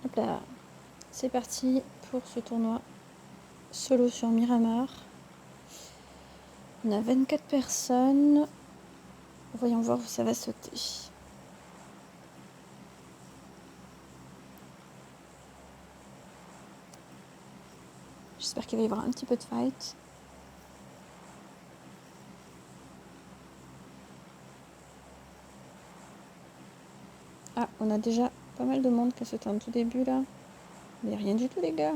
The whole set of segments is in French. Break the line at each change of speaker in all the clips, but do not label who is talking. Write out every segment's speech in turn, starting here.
Hop là, c'est parti pour ce tournoi solo sur Miramar. On a 24 personnes. Voyons voir où ça va sauter. J'espère qu'il va y avoir un petit peu de fight. Ah, on a déjà pas mal de monde qui a sauté en tout début là. Mais rien du tout les gars.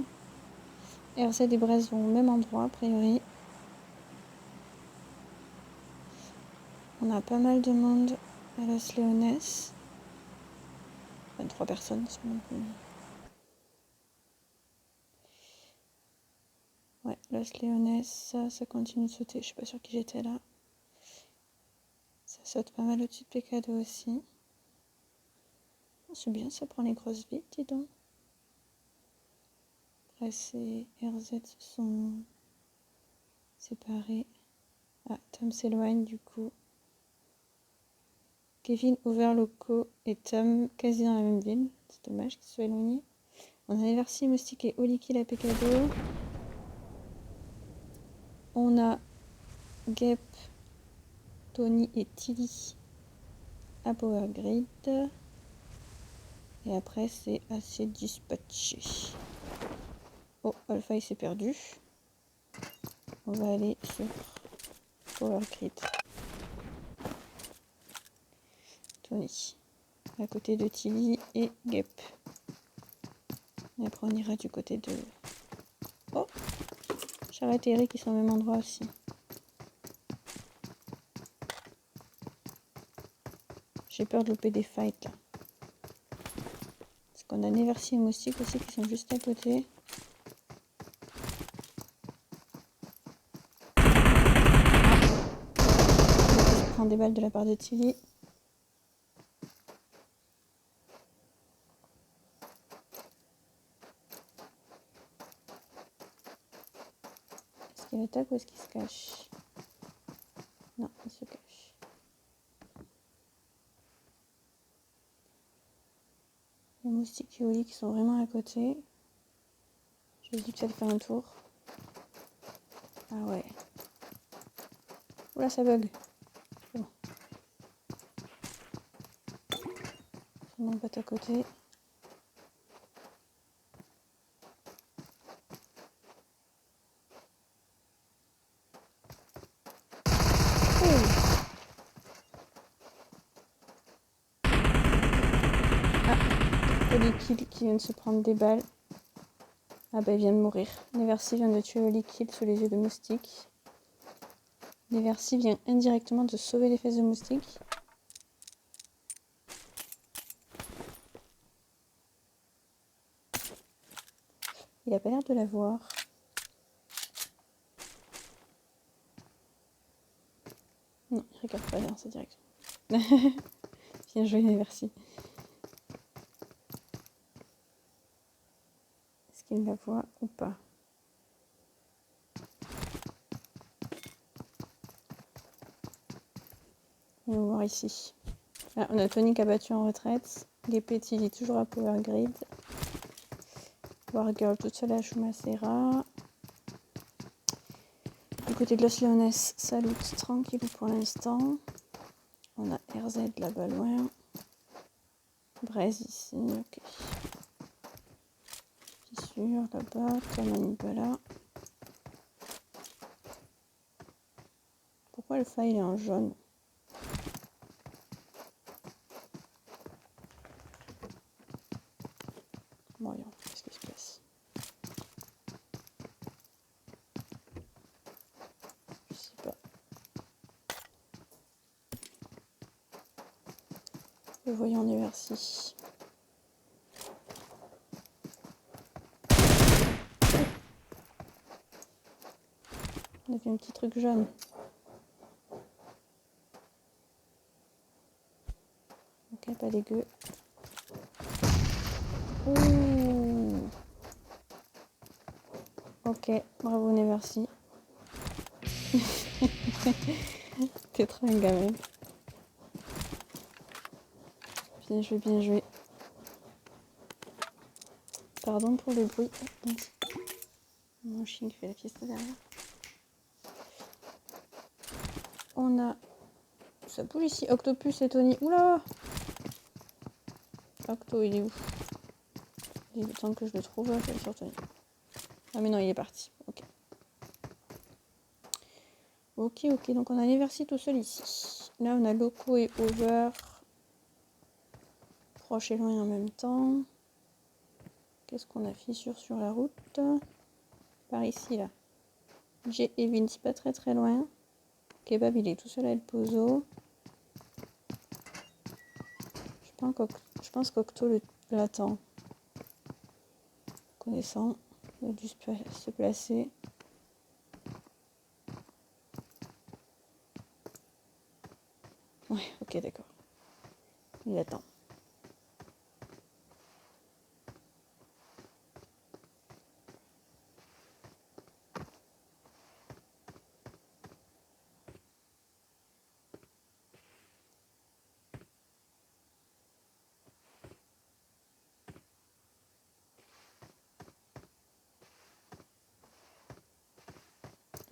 RZ et Brest vont au même endroit a priori. On a pas mal de monde à Los Leones. 23 personnes, c'est pas non plus. Ouais, Los Leones, ça continue de sauter. Je suis pas sûre qui j'étais là. Ça saute pas mal au-dessus de Pecado aussi. C'est bien, ça prend les grosses vies, dis donc. Brest et RZ se sont séparés. Ah, Tom s'éloigne du coup. Kevin, Overloco et Tom quasi dans la même ville. C'est dommage qu'ils soient éloignés. On a Eversi, Moustique et Oliki la Pecado. On a Gep, Tony et Tilly à Power Grid. Et après, c'est assez dispatché. Oh, Alpha il s'est perdu. On va aller sur Power Grid. Tony, à côté de Tilly et Gep. Et après, on ira du côté de... Oh, Charlotte et Eric, ils sont au même endroit aussi. J'ai peur de louper des fights là. Parce qu'on a Neversi et Moustique aussi qui sont juste à côté. Je prends des balles de la part de Tilly. Est-ce qu'il attaque ou est-ce qu'il se cache? Non, il se cache. Les Moustiques et Oli qui sont vraiment à côté. Je me dis que ça fait un tour. Ah ouais. Oula, ça bug. Bon. Sinon, on patte à côté. Oli Kill qui vient de se prendre des balles. Ah bah il vient de mourir. Neversi vient de tuer Oli Kill sous les yeux de Moustique. Neversi vient indirectement de sauver les fesses de Moustique. Il a pas l'air de la voir. Non, il regarde pas dans sa direction. Bien joué, Neversi. Est-ce qu'il la voit ou pas? On va voir ici. Ah, on a Tony qui a battu en retraite. Gepetty, il est toujours à Power Grid. Wargirl toute seule à Chumacera. Du côté de Los Leones, ça loot tranquille pour l'instant. On a RZ là-bas loin. Braise ici, ok. Fissure là-bas, Tom pas là. Pourquoi le file est en jaune? Voyons, qu'est-ce qui se passe? Je sais pas. Le voyant Neversi. On a fait un petit truc jaune. Ok, pas dégueu. Ouh. Ok, bravo Neversi. T'es trop un gamin. Bien joué, bien joué. Pardon pour le bruit. Mon chien qui fait la fiesta derrière. On a... Ça bouge ici. Octopus et Tony. Oula! Octo, il est où? Il est temps que je le trouve. Je vais sur Tony. Ah mais non, il est parti. Ok. Ok. Donc on a Neversi tout seul ici. Là, on a Loco et Over. Proche et loin en même temps. Qu'est-ce qu'on a? Fissure sur la route. Par ici, là. J'ai et Vince, pas très loin. Kebab, il est tout seul à El Pozo. Je pense qu'Octo l'attend. Connaissant. Il a dû se placer. Ouais, ok, d'accord. Il attend.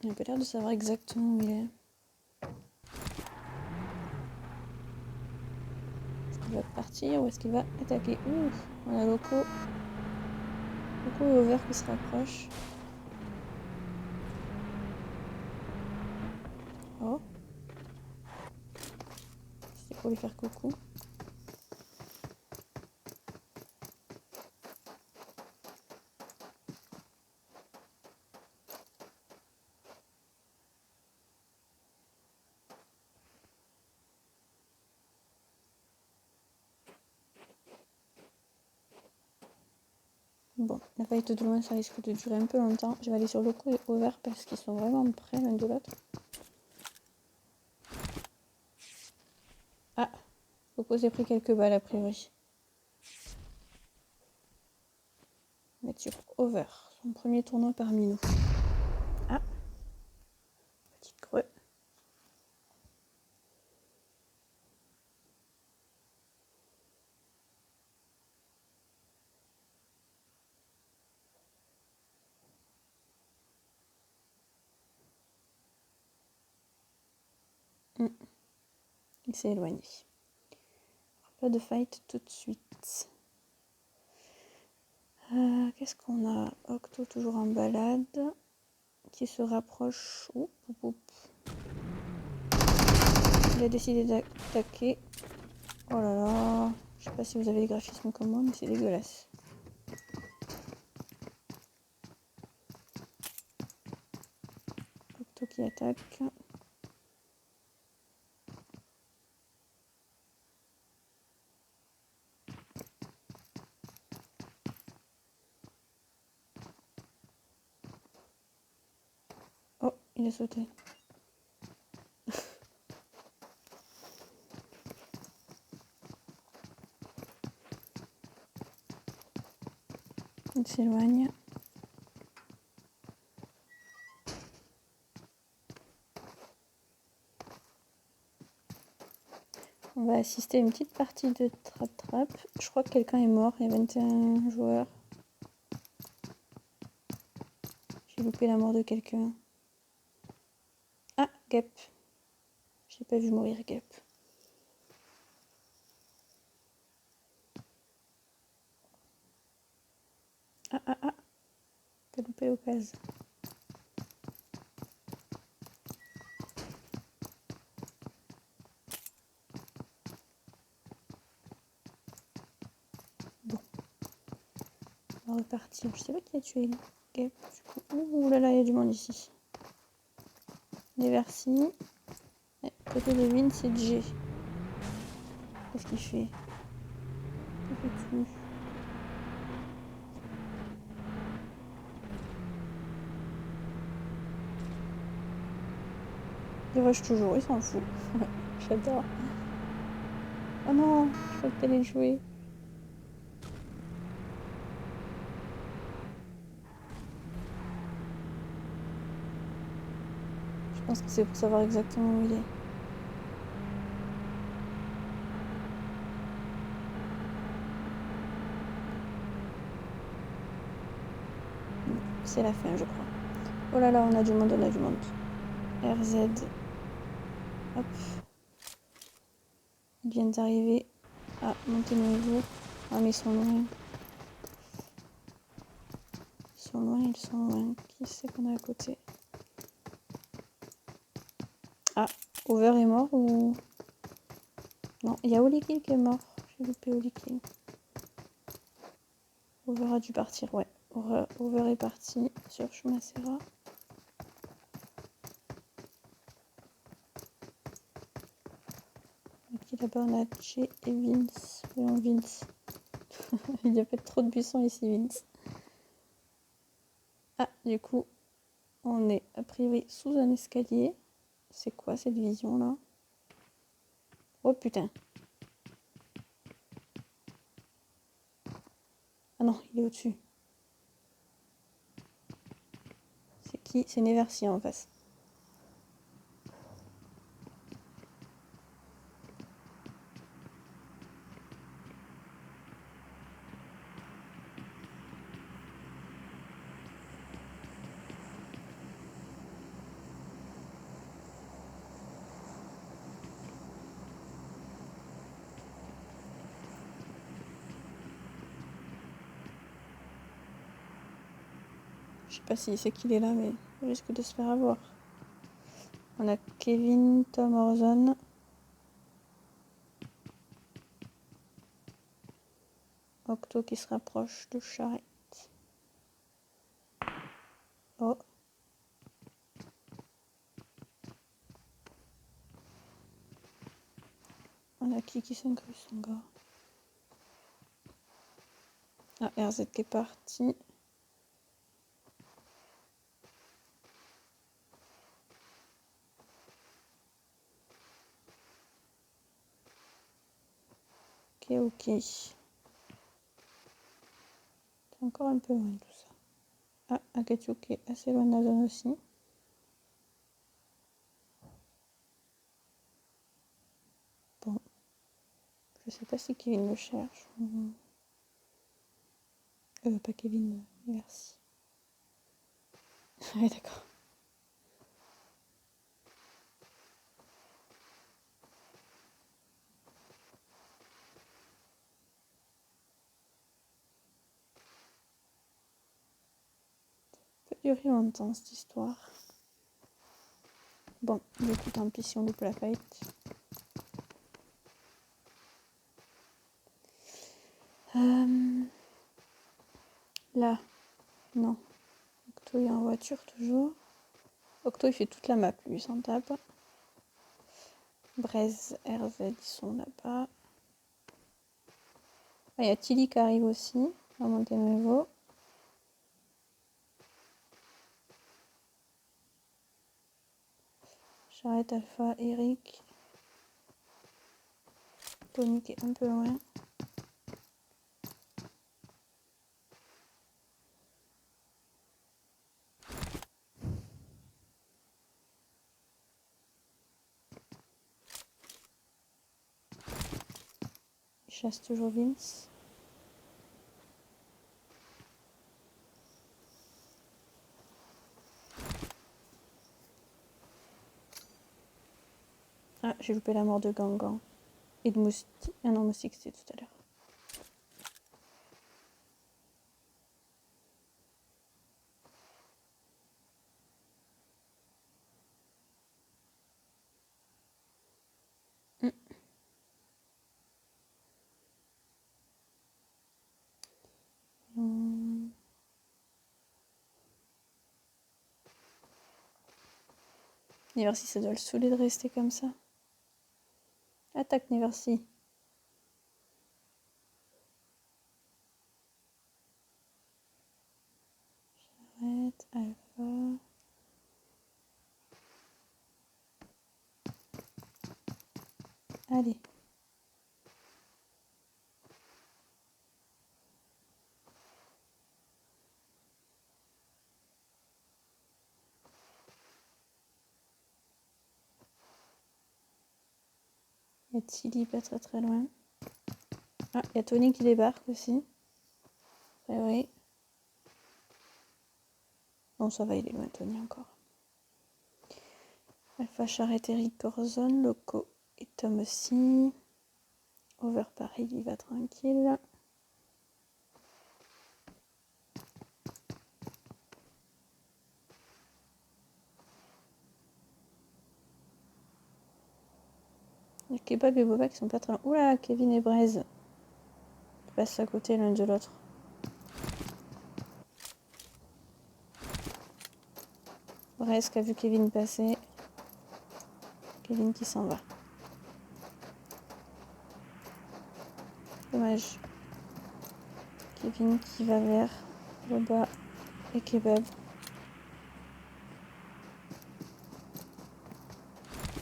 Il n'a pas l'air de savoir exactement où il est. Est-ce qu'il va partir ou est-ce qu'il va attaquer? Ouh, on a Loco. Loco et Over qui se rapprochent. Oh. C'était pour lui faire coucou. Bon, la fight de loin, ça risque de durer un peu longtemps. Je vais aller sur Loco et Over parce qu'ils sont vraiment près l'un de l'autre. Ah, Loco s'est pris quelques balles a priori. On va mettre sur Over, son premier tournoi parmi nous. Ah, petit creux. Il s'est éloigné. Pas de fight tout de suite. Qu'est-ce qu'on a? Octo toujours en balade. Qui se rapproche. Oup. Il a décidé d'attaquer. Oh là là. Je sais pas si vous avez les graphismes comme moi, mais c'est dégueulasse. Octo qui attaque. Oh, il a sauté. Il s'éloigne. On va assister à une petite partie de trap-trap. Je crois que quelqu'un est mort. Il y a 21 joueurs. J'ai loupé la mort de quelqu'un. Ah, Gap. J'ai pas vu mourir Gap. Ah. T'as loupé l'occasion. Bon. On va repartir. Je sais pas qui a tué Gap. Ouh là là, il y a du monde ici. Neversi. Côté de Win, c'est G. Qu'est-ce qu'il fait? Que fais-tu? Il rush toujours, il s'en fout. J'adore. Oh non, je crois que t'allais jouer. Je pense que c'est pour savoir exactement où il est. C'est la fin, je crois. Oh là là, on a du monde, on a du monde. RZ. Hop. Ils viennent d'arriver à Monténégro. Ah, mais ils sont loin. Ils sont loin, ils sont loin. Qui c'est qu'on a à côté? Ah, Over est mort ou... Non, il y a Olikill qui est mort. J'ai loupé Olikill. Over a dû partir, ouais. Over est parti sur Chumacera. Qui là-bas on a Che et Vince. Voyons Vince. Il n'y a pas trop de buissons ici, Vince. Ah, du coup, on est a priori sous un escalier. C'est quoi cette vision là? Oh putain. Ah non, il est au-dessus. C'est qui? C'est Neversi en face. Je sais pas si c'est qu'il est là, mais il risque de se faire avoir. On a Kevin, Tom Orzon. Octo qui se rapproche de Charrette. Oh. On a qui s'incruste encore? Ah, RZ qui est parti. Ok. C'est encore un peu loin tout ça. Ah, Akatsu qui est assez loin de la zone aussi. Bon. Je sais pas si Kevin le cherche. Pas Kevin, merci. Ouais, d'accord. Ça peut durer longtemps cette histoire. Bon, du coup, tant pis si on loupe la fight. Là, non. Octo est en voiture toujours. Octo il fait toute la map, lui, il s'en tape. Braise, RZ, ils sont là-bas. Ah, il y a Tilly qui arrive aussi, à Monténégro. Charrette, Alpha, Eric. Tony qui est un peu loin. Il chasse toujours Vince. Ah, j'ai loupé la mort de Gangan. Et de Moustique. Ah non, Moustique c'était tout à l'heure. Neversi, ça doit le saouler de rester comme ça. Attaque Neversi. Charrette, Alpha. Allez. Il y a Tilly pas très très loin. Ah, il y a Tony qui débarque aussi. Ah oui. Bon, ça va, il est loin, Tony, encore. Alpha, Charrette, Eric, Corzon, Loco et Tom aussi. Over, pareil, il va tranquille. Le Kebab et Boba qui sont pas très loin. Oula, Kevin et Braise. Ils passent à côté l'un de l'autre. Braise qui a vu Kevin passer. Kevin qui s'en va. Dommage. Kevin qui va vers Boba et Kebab.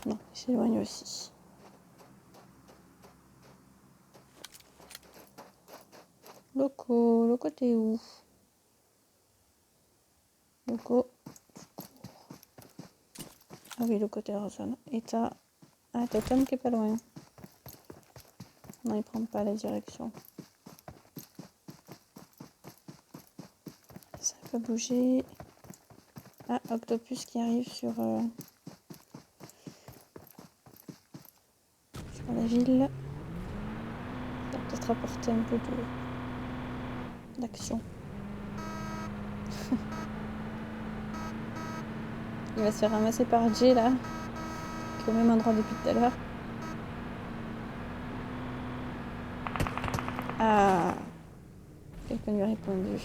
Non, il s'éloigne aussi. Loco, t'es où? Loco. Ah oui, Loco, t'es Rosanne. Et t'as... Ah, t'as Tom qui est pas loin. Non, il prend pas la direction. Ça peut bouger. Ah, Octopus qui arrive sur la ville. Ça va peut-être apporter un peu d'action. Il va se faire ramasser par Jay là, qui est au même endroit depuis tout à l'heure. Ah, quelqu'un lui a répondu.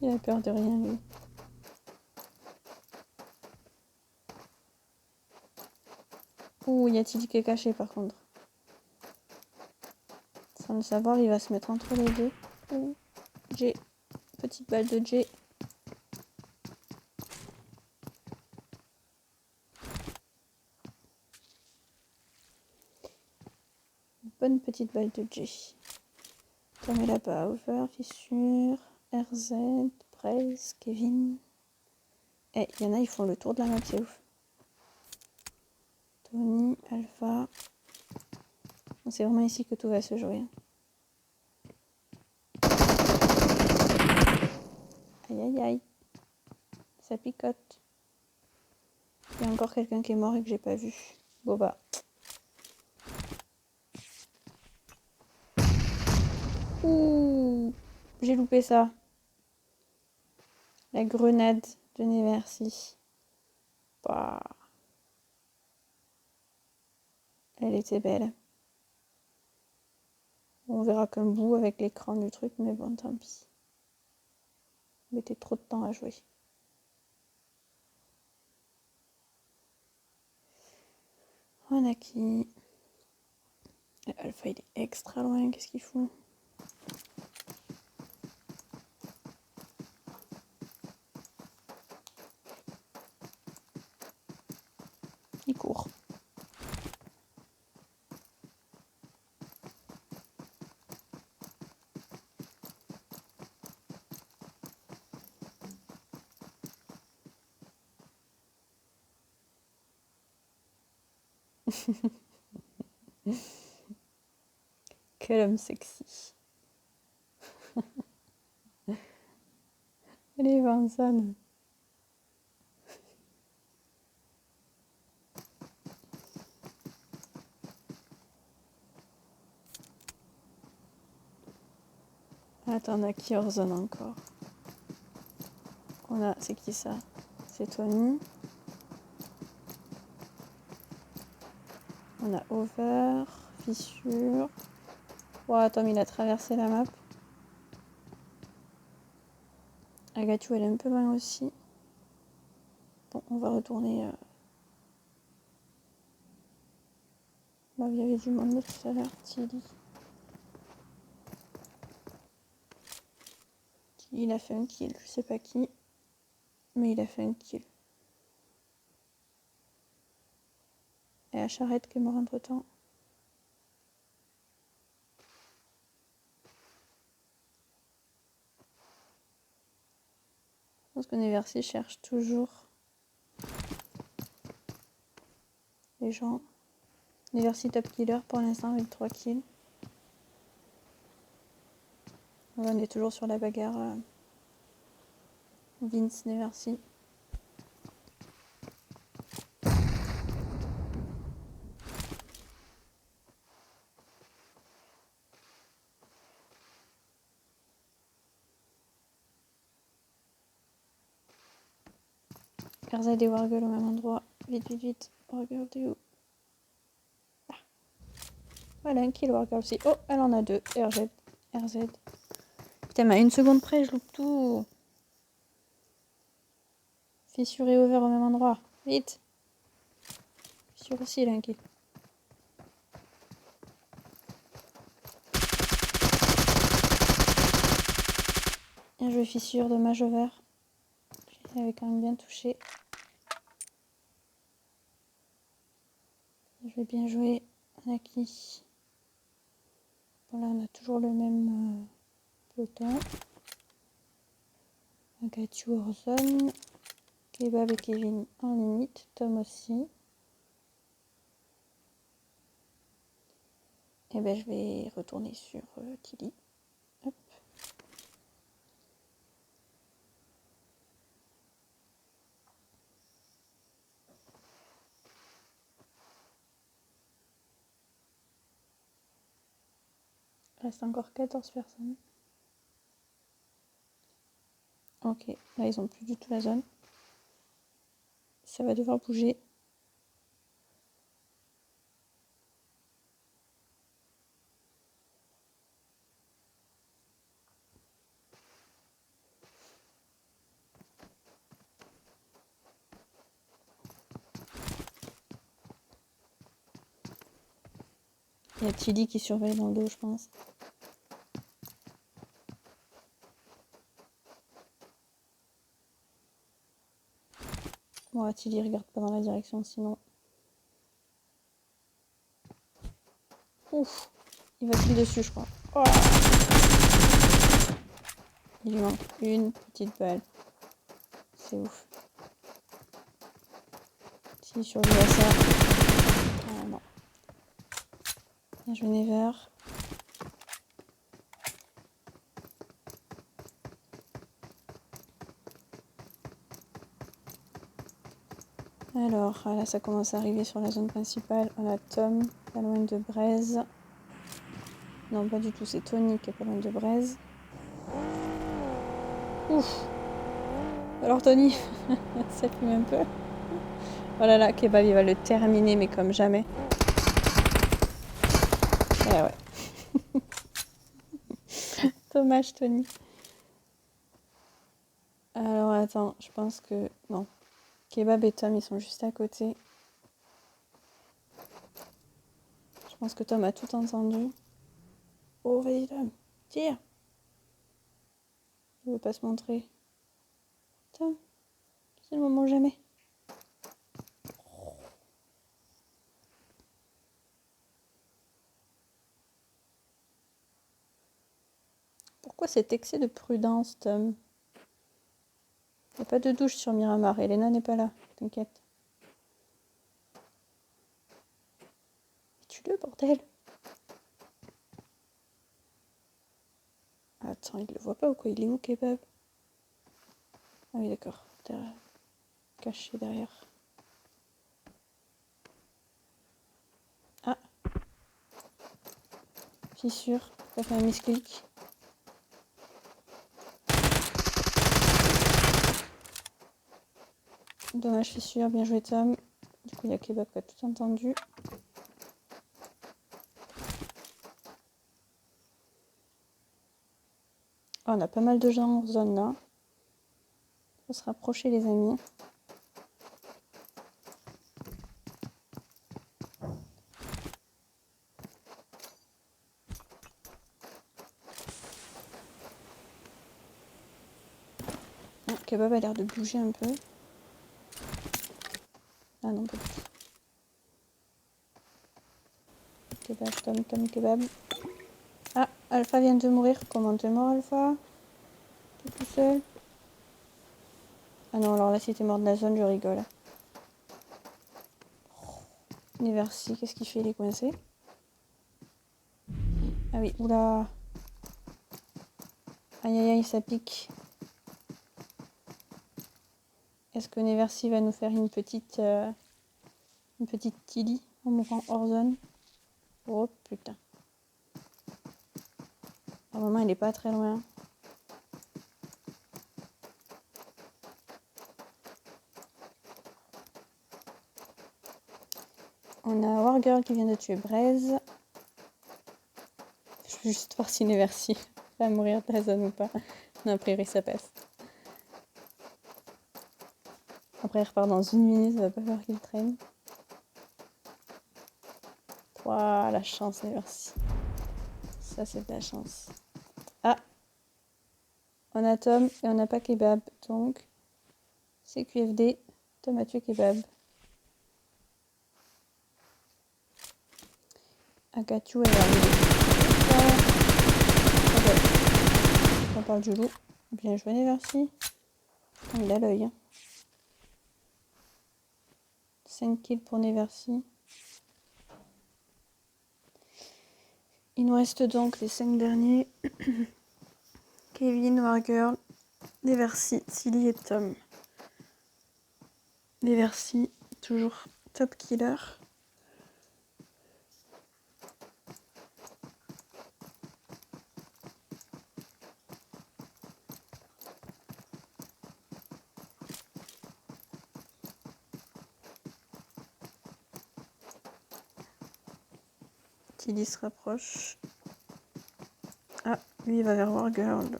Il a peur de rien lui. Ouh, y a-t-il qui est caché par contre? Sans le savoir, il va se mettre entre les deux. Ouh, Jay, petite balle de Jay. Bonne petite balle de Jay. Tom est là-bas. Over, Fissure, RZ, Braise, Kevin. Eh, il y en a, ils font le tour de la map, c'est ouf. Tony, Alpha. C'est vraiment ici que tout va se jouer. Aïe aïe aïe. Ça picote. Il y a encore quelqu'un qui est mort et que j'ai pas vu. Boba. Ouh, j'ai loupé ça. La grenade de Neversi. Bah. Elle était belle. On verra qu'un bout avec l'écran du truc, mais bon, tant pis. On mettait trop de temps à jouer. On a qui? Alpha, il est extra loin. Qu'est-ce qu'il fout? Il court. Quel homme sexy. Allez, Vincent. Attends, on a qui Orzon encore? On a... C'est qui ça? C'est Tony. On a Over, Fissure. Oh, attends, il a traversé la map. Agathu, elle est un peu loin aussi. Bon, on va retourner. Là, il y avait du monde tout à l'heure. Tilly. Il a fait un kill, je sais pas qui. Mais il a fait un kill. Et la charrette qui est mort entre temps. Je pense que Neversi cherche toujours les gens. Neversi top killer pour l'instant avec 3 kills. On est toujours sur la bagarre. Vince Neversi. RZ et Wargle au même endroit. Vite, vite, vite. Wargle, t'es où? Ah. Voilà, un kill Wargle aussi. Oh, elle en a 2. RZ. Putain, mais à 1 seconde près, je loupe tout. Fissure et over au même endroit. Vite. Fissure aussi, il a un kill. Bien joué, fissure, dommage over. Il avait quand même bien touché. Je vais bien jouer. On a qui? Voilà, on a toujours le même peloton. Agathu Warzone. Kebab et Kevin en limite. Tom aussi. Et ben je vais retourner sur Tilly. Hop. Il reste encore 14 personnes. Ok, là ils ont plus du tout la zone. Ça va devoir bouger. Il y a Tilly qui surveille dans le dos, je pense. Bon, Tilly regarde pas dans la direction, sinon. Ouf, il va tirer dessus, je crois. Oh, il lui manque une petite balle. C'est ouf. Si sur l'USR. Ah non. Bien joué Never. Alors, là, ça commence à arriver sur la zone principale. On a Tom, pas loin de Braise. Non, pas du tout, c'est Tony qui est pas loin de Braise. Ouf. Alors Tony, ça fume un peu. Oh là là, Kebab, il va le terminer, mais comme jamais. Eh ouais. Dommage, Tony. Alors, attends, je pense que... Non. Kebab et Tom, ils sont juste à côté. Je pense que Tom a tout entendu. Oh, vas-y, Tom. Tire. Il veut pas se montrer. Tom, c'est le moment jamais. Pourquoi cet excès de prudence, Tom? Il n'y a pas de douche sur Miramar. Elena n'est pas là. T'inquiète. Tue-le, bordel. Attends, il le voit pas ou quoi? Il est où, Kebab? Ah oui, d'accord. Caché derrière. Ah. Fissure. Ça fait un misclick. Dommage, fissure. Bien joué, Tom. Du coup, il y a Kebab qui a tout entendu. Oh, on a pas mal de gens en zone là. Faut se rapprocher, les amis. Oh, Kebab a l'air de bouger un peu. Ah non, pas du tout. Kebab, Tom, Kebab. Ah, Alpha vient de mourir. Comment t'es mort, Alpha? T'es tout seul? Ah non, alors là, si t'es mort de la zone, je rigole. Neversi, qu'est-ce qu'il fait? Il est coincé. Ah oui, oula. Aïe aïe aïe, ça pique. Est-ce que Neversi va nous faire une petite Tilly en mourant hors zone? Oh putain. Normalement, il est pas très loin. On a Wargirl qui vient de tuer Braise. Je veux juste voir si Neversi va mourir de la zone ou pas. Non, a priori, ça passe. Après, il repart dans 1 minute, ça va pas falloir qu'il traîne. Ouah, la chance, Neversi. Ça, c'est de la chance. Ah! On a Tom et on n'a pas Kebab. Donc, c'est QFD. Tom a tué Kebab. Akachu, elle va arriver. On parle du loup. Bien joué, Neversi. Il a l'œil. Hein. 5 kills pour Neversi. Il nous reste donc les 5 derniers. Kevin, Wargirl, Neversi, Tilly et Tom. Neversi, toujours top killer. Tilly se rapproche. Ah, lui il va vers Wargirl.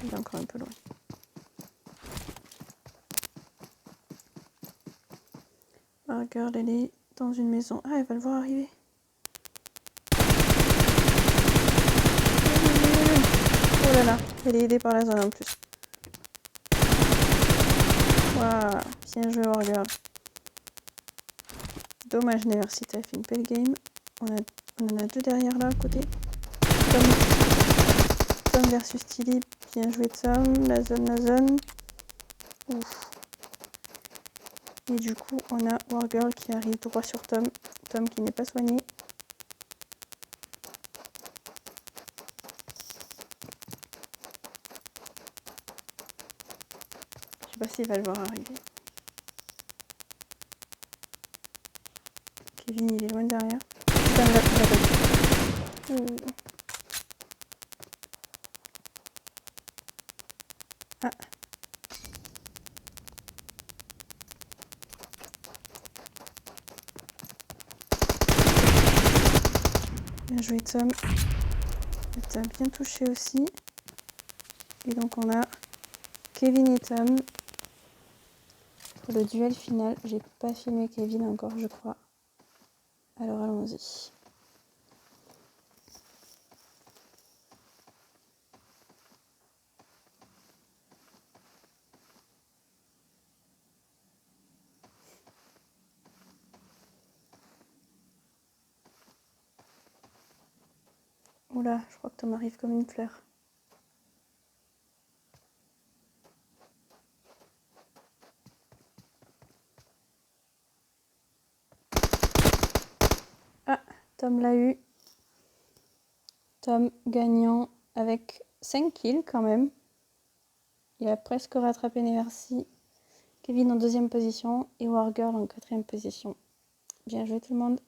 Il est encore un peu loin. Wargirl, elle est dans une maison. Ah, elle va le voir arriver. Oh là là, elle est aidée par la zone en plus. Waouh, bien joué Wargirl. Dommage Neversi, t'as fait une belle game. On en a 2 derrière là à côté. Tom versus Tilly, bien joué Tom. La zone. Ouf. Et du coup, on a Wargirl qui arrive droit sur Tom. Tom qui n'est pas soigné. Je sais pas s'il va le voir arriver. Kevin, il est loin derrière. Tom l'a pas. Ah. Bien joué Tom. Il t'a bien touché aussi. Et donc on a Kevin et Tom pour le duel final. J'ai pas filmé Kevin encore, je crois. Alors allons-y. Oula, je crois que Tom arrive comme une fleur. Ah, Tom l'a eu. Tom gagnant avec 5 kills quand même. Il a presque rattrapé Neversi. Kevin en 2e position et Wargirl en 4e position. Bien joué tout le monde.